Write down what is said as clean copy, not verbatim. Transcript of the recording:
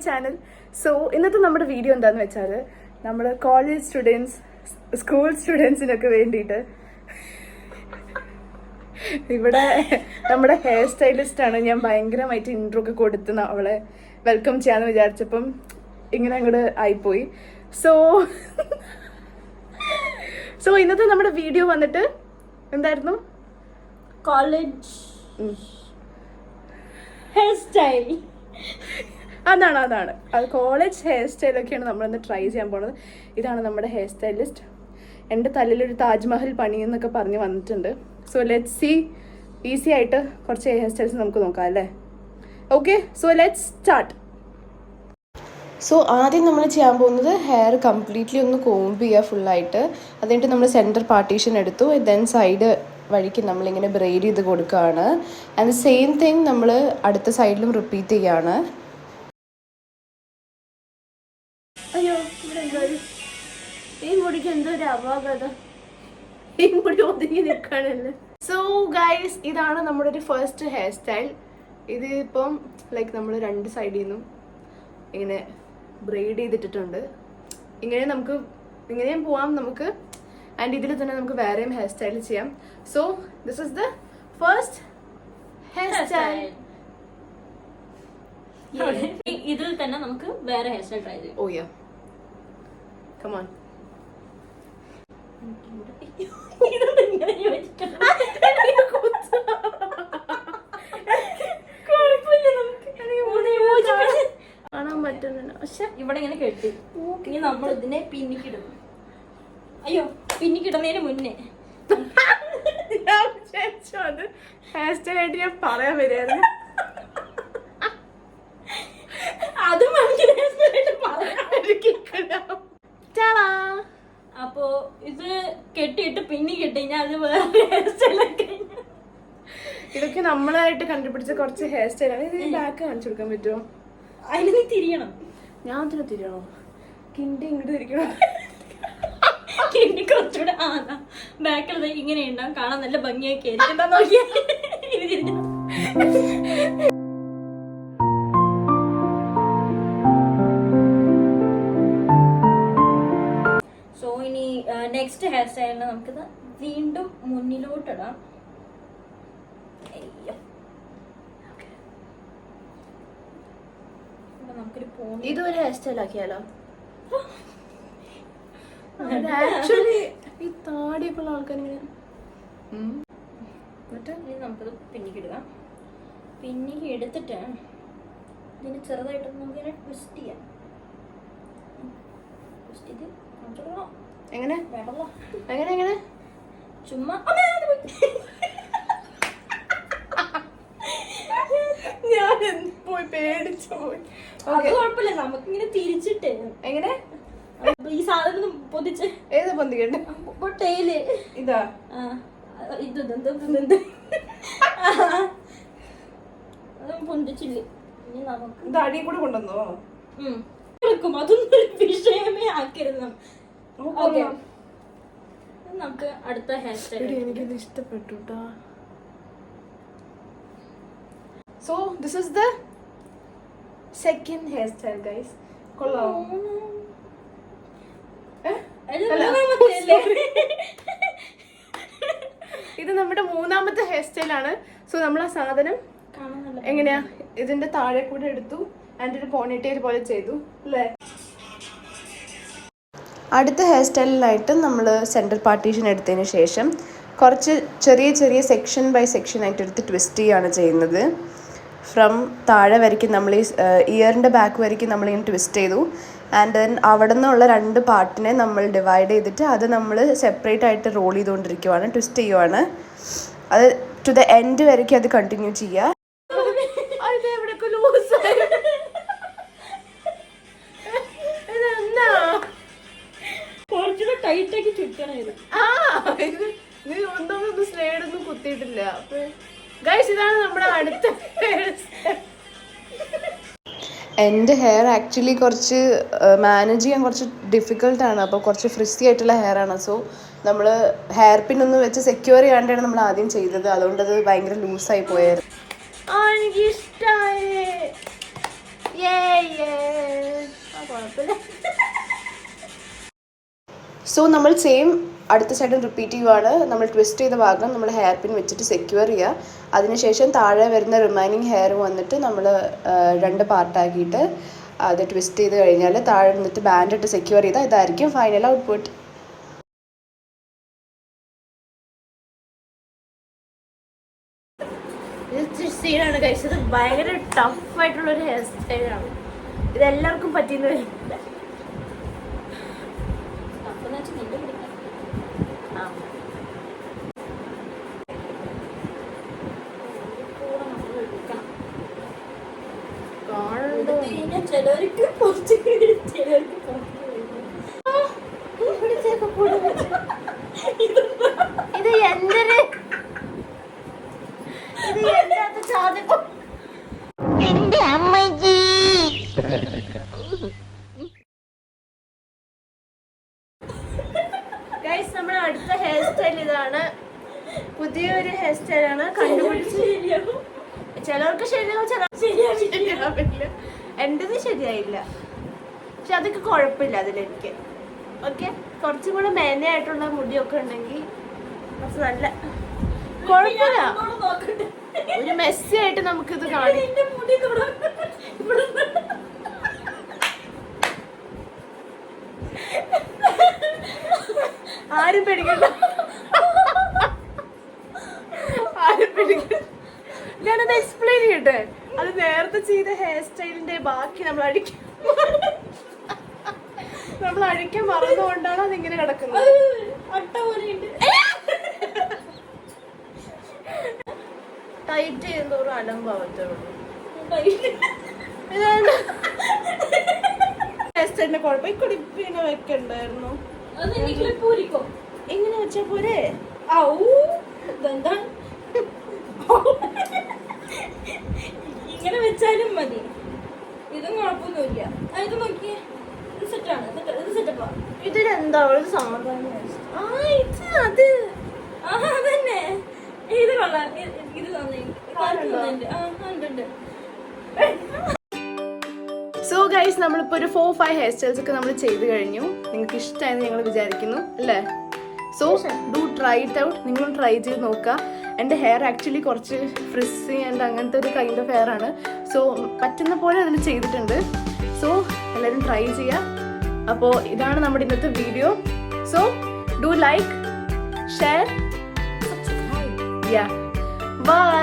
Channel. So ഇന്നത്തെ നമ്മുടെ video എന്താണെന്ന് വെച്ചാൽ നമ്മൾ കോളേജ് സ്റ്റുഡൻസ് സ്കൂൾ സ്റ്റുഡൻസിനൊക്കെ വേണ്ടിയിട്ട് ഇവിടെ നമ്മുടെ ഹെയർ സ്റ്റൈലിസ്റ്റ് ആണ്. ഞാൻ ഭയങ്കരമായിട്ട് ഇൻട്രോ ഒക്കെ കൊടുത്ത് അവളെ വെൽക്കം ചെയ്യാന്ന് വിചാരിച്ചപ്പം ഇങ്ങനെ അങ്ങോട്ട് ആയിപ്പോയി. സോ ഇന്നത്തെ നമ്മുടെ വീഡിയോ വന്നിട്ട് എന്തായിരുന്നു? College hair style. അതാണ് അത് കോളേജ് ഹെയർ സ്റ്റൈലൊക്കെയാണ് നമ്മളിന്ന് ട്രൈ ചെയ്യാൻ പോണത്. ഇതാണ് നമ്മുടെ ഹെയർ സ്റ്റൈലിസ്റ്റ്. എൻ്റെ തലയിലൊരു താജ്മഹൽ പണിയെന്നൊക്കെ പറഞ്ഞ് വന്നിട്ടുണ്ട്. So let's see. ഈസി ആയിട്ട് കുറച്ച് ഹെയർ സ്റ്റൈൽസ് നമുക്ക് നോക്കാം അല്ലേ? Okay, so let's start. So ആദ്യം നമ്മൾ ചെയ്യാൻ പോകുന്നത് ഹെയർ കംപ്ലീറ്റ്ലി ഒന്ന് കോംബ് ചെയ്യുക ഫുള്ളായിട്ട്. അതുകഴിഞ്ഞിട്ട് നമ്മൾ സെൻറ്റർ പാർട്ടീഷൻ എടുത്തു. ദെൻ സൈഡ് വഴിക്ക് നമ്മളിങ്ങനെ ബ്രെയ്ഡ് ചെയ്ത് കൊടുക്കുകയാണ്. ആൻഡ് സെയിം തിങ് നമ്മൾ അടുത്ത സൈഡിലും റിപ്പീറ്റ് ചെയ്യാണ്. അയ്യോ, ഈ മുടിക്ക് എന്തോ ഒരു അപാകത. ഈ മുടി ഒതുങ്ങി നിൽക്കാനല്ലേ. സോ ഗൈസ്, ഇതാണ് നമ്മുടെ ഒരു ഫസ്റ്റ് ഹെയർ സ്റ്റൈൽ. ഇത് ഇപ്പം ലൈക്ക് നമ്മൾ രണ്ട് സൈഡിൽ നിന്നും ഇങ്ങനെ ബ്രെയ്ഡ് ചെയ്തിട്ടിട്ടുണ്ട്. ഇങ്ങനെ നമുക്ക് ഇങ്ങനെയും പോവാം നമുക്ക്. ആൻഡ് ഇതിൽ തന്നെ നമുക്ക് വേറെയും ഹെയർ സ്റ്റൈൽ ചെയ്യാം. So this is the first hair style. ഇതിൽ തന്നെ നമുക്ക് വേറെ ഹെയർ സ്റ്റൈൽ ട്രൈ ചെയ്യാം. ഓ യാ, കം ഓൺ. കാണാൻ പറ്റുന്നില്ല. പക്ഷെ ഇവിടെ ഇങ്ങനെ കെട്ടി ഇനി നമ്മൾ ഇതിനെ പിന്നിക്കിടും. അയ്യോ, പിന്നിക്കിടുന്നതിന് മുന്നേ അത് ഹെയർ സ്റ്റൈൽ ആയിട്ട് ഞാൻ പറയാൻ വരികയായിരുന്നു. അത് അപ്പോ ഇത് കെട്ടിയിട്ട് പിന്നി കെട്ടിക്കഴിഞ്ഞാൽ അത് വേറെ ഹെയർ സ്റ്റൈലൊക്കെ. ഇതൊക്കെ നമ്മളായിട്ട് കണ്ടുപിടിച്ച കുറച്ച് ഹെയർ സ്റ്റൈലാണ്. ഇത് ബാക്ക് കാണിച്ചു കൊടുക്കാൻ പറ്റുമോ? അതിന് നീ തിരിയണം. ഞാൻ അതിന് തിരിയണോ? കിണ്ടി ഇങ്ങോട്ട് തിരിക്കണം. കിണ്ടി കുറച്ചുകൂടെ ബാക്കിൽ ഇങ്ങനെ ഉണ്ടാവും. കാണാൻ നല്ല ഭംഗിയൊക്കെ ആയിരിക്കും. എന്താ നോക്കിയാ ഇത് തിരിഞ്ഞ. സോ ഇനി നെക്സ്റ്റ് ഹെയർ സ്റ്റൈലിന് നമുക്കിത് വീണ്ടും മുന്നിലോട്ടിടാം. ഇതൊരു ഹെയർ സ്റ്റൈൽ ആക്കിയാലോ? ആക്ച്വലി ഈ താടിയൊക്കെ ഉള്ള ആൾക്കാർ ഇങ്ങനെ നമുക്കത് പിന്നിക്കിടുക. പിന്നിക്ക് എടുത്തിട്ട് ഇതിന് ചെറുതായിട്ട് നമുക്കിങ്ങനെ ട്വിസ്റ്റ് ചെയ്യാം. ട്വിസ്റ്റ് ചെയ്ത് എങ്ങനെ വേണല്ലോ. എങ്ങനെ എങ്ങനെ ചുമ്മാ ഞാൻ പോയി പേടിച്ചു പോയി. അത് കുഴപ്പമില്ല, നമുക്കിങ്ങനെ തിരിച്ചിട്ട് എങ്ങനെ ഈ സാധനം പൊതിച്ച് ഏത് പൊന്തിക്കണ്ട് പൊട്ടയില് ഇതാ ഇത് പൊന്തിച്ചില്ലേ. ഇനി നമുക്ക് ഇത് അടിയിൽ കൂടെ കൊണ്ടുവന്നോ? അതൊന്നും ഒരു വിഷയമേ ആക്കരുത്. നമുക്ക് അടുത്ത ഹെയർ സ്റ്റൈൽ. എനിക്കിത് ഇഷ്ടപ്പെട്ടു ട്ടാ. So this is the second hair style guys. കൊള്ളാമോ? ഇത് നമ്മുടെ മൂന്നാമത്തെ ഹെയർ സ്റ്റൈലാണ്. സോ നമ്മൾ ആ സാധനം എങ്ങനെയാ ഇതിന്റെ താഴെ കൂടെ എടുത്തു ആൻഡ് ഒരു പോണിറ്റെയിൽ പോലെ ചെയ്തു അല്ലേ? അടുത്ത ഹെയർ സ്റ്റൈലിനായിട്ട് നമ്മൾ സെൻട്രൽ പാർട്ടീഷൻ എടുത്തതിന് ശേഷം കുറച്ച് ചെറിയ ചെറിയ സെക്ഷൻ ബൈ സെക്ഷൻ ആയിട്ട് എടുത്ത് ട്വിസ്റ്റ് ചെയ്യുകയാണ് ചെയ്യുന്നത്. ഫ്രം താഴെ വരയ്ക്കും നമ്മൾ ഈ ഇയറിൻ്റെ ബാക്ക് വരയ്ക്കും നമ്മളിങ്ങനെ ട്വിസ്റ്റ് ചെയ്തു. ആൻഡ് ദെൻ അവിടെ നിന്നുള്ള രണ്ട് പാർട്ടിനെ നമ്മൾ ഡിവൈഡ് ചെയ്തിട്ട് അത് നമ്മൾ സെപ്പറേറ്റ് ആയിട്ട് റോൾ ചെയ്തുകൊണ്ടിരിക്കുവാണ്, ട്വിസ്റ്റ് ചെയ്യുവാണ്. അത് ടു ദ എൻഡ് വരയ്ക്കും അത് കണ്ടിന്യൂ ചെയ്യുക. ടൈറ്റാക്കി ചുറ്റണം. ഒന്നും സ്ലേഡൊന്നും കുത്തിയിട്ടില്ല. ഗൈസ്, ഇതാണ് നമ്മുടെ അടുത്ത എൻ്റെ ഹെയർ ആക്ച്വലി കുറച്ച് മാനേജ് ചെയ്യാൻ കുറച്ച് ഡിഫിക്കൽട്ടാണ്. അപ്പോൾ കുറച്ച് ഫ്രിസി ആയിട്ടുള്ള ഹെയറാണ്. സോ നമ്മൾ ഹെയർ പിൻ ഒന്ന് വെച്ച് സെക്യൂർ ചെയ്യാണ്ടാണ് നമ്മൾ ആദ്യം ചെയ്തത്. അതുകൊണ്ടത് ഭയങ്കര ലൂസായി പോയായിരുന്നു. എനിക്കിഷ്ടമായി. സോ നമ്മൾ സെയിം അടുത്ത സൈഡും റിപ്പീറ്റ് ചെയ്യുവാണ്. നമ്മൾ ട്വിസ്റ്റ് ചെയ്ത ഭാഗം നമ്മൾ ഹെയർ പിൻ വെച്ചിട്ട് സെക്യൂർ ചെയ്യുക. അതിനുശേഷം താഴെ വരുന്ന റിമൈനിങ് ഹെയർ വന്നിട്ട് നമ്മൾ 2 പാർട്ടാക്കിയിട്ട് അത് ട്വിസ്റ്റ് ചെയ്ത് കഴിഞ്ഞാൽ താഴെ നിന്നിട്ട് ബാൻഡ് ഇട്ട് സെക്യൂർ ചെയ്താൽ ഇതായിരിക്കും ഫൈനൽ ഔട്ട്പുട്ട്. സീനാണ് കഴിച്ചത്. ഭയങ്കര ടഫായിട്ടുള്ളൊരു ഹെയർ സ്റ്റൈലാണ്. ഇതെല്ലാവർക്കും പറ്റിയെന്ന് വരില്ല. ചിലവർക്ക് കുറച്ച് ചിലവർക്ക് ഇത് എന്തൊരു എന്റെ അമ്മജി. ഗൈസ്, നമ്മുടെ അടുത്ത ഹെയർ സ്റ്റൈൽ ഇതാണ്. പുതിയൊരു ഹെയർ സ്റ്റൈലാണ് കണ്ടുപിടിച്ച്. ചിലർക്ക് ശരിയാവും, ശരിയാവില്ല. എന്റേത് ശരിയായില്ല, പക്ഷെ അതൊക്കെ കുഴപ്പമില്ല. അതിലെനിക്ക് ഓക്കെ കുറച്ചും കൂടെ മേനയായിട്ടുള്ള മുടിയൊക്കെ ഉണ്ടെങ്കിൽ കുറച്ച് നല്ല കുഴപ്പമില്ല. ഒരു മെസ്സി ആയിട്ട് നമുക്കിത് കാണാം. ആരും പേടിക്കണ്ട, ആരും പേടിക്കണ്ട. ഞാനത് എക്സ്പ്ലെയിൻ ചെയ്യട്ടെ. അത് നേരത്തെ ചെയ്ത ഹെയർ സ്റ്റൈലിന്റെ ബാക്കി നമ്മൾ അഴിക്കാൻ മറന്നുകൊണ്ടാണ് അതിങ്ങനെ കിടക്കുന്നത്. ടൈറ്റ് ചെയ്യുന്നതോറും അലമ്പാവത്തേ ഉള്ളൂ. ഹെയർ കുഴപ്പം കുടിപ്പിനെ വെക്കണ്ടായിരുന്നു. എങ്ങനെ വെച്ചാ പോരെ? ഇങ്ങനെ വെച്ചാലും മതി. ഇതും കുഴപ്പമൊന്നുമില്ല. ഇത് നോക്കിയേ, ഇത് സെറ്റാണ്. ഇത് സെറ്റപ്പാ. ഇതിലെന്താ സമാധാനം? അത് അതന്നെ. ഇത് കൊള്ളാം. ഇത് സോ ഗൈസ്, നമ്മളിപ്പോൾ ഒരു 4-5 ഹെയർ സ്റ്റൈൽസ് ഒക്കെ നമ്മൾ ചെയ്ത് കഴിഞ്ഞു. നിങ്ങൾക്ക് ഇഷ്ടമായെന്ന് ഞങ്ങൾ വിചാരിക്കുന്നു അല്ലേ? So do try it out. നിങ്ങളും ട്രൈ ചെയ്ത് നോക്കുക. എൻ്റെ ഹെയർ ആക്ച്വലി കുറച്ച് ഫ്രിസി ആൻഡ് അങ്ങനത്തെ ഒരു കൈൻഡ് ഓഫ് ഹെയർ ആണ്. സോ പറ്റുന്ന പോലെ അതിൽ ചെയ്തിട്ടുണ്ട്. സോ എല്ലാവരും ട്രൈ ചെയ്യുക. അപ്പോൾ ഇതാണ് നമ്മുടെ ഇന്നത്തെ video. So do like, share, yeah, bye.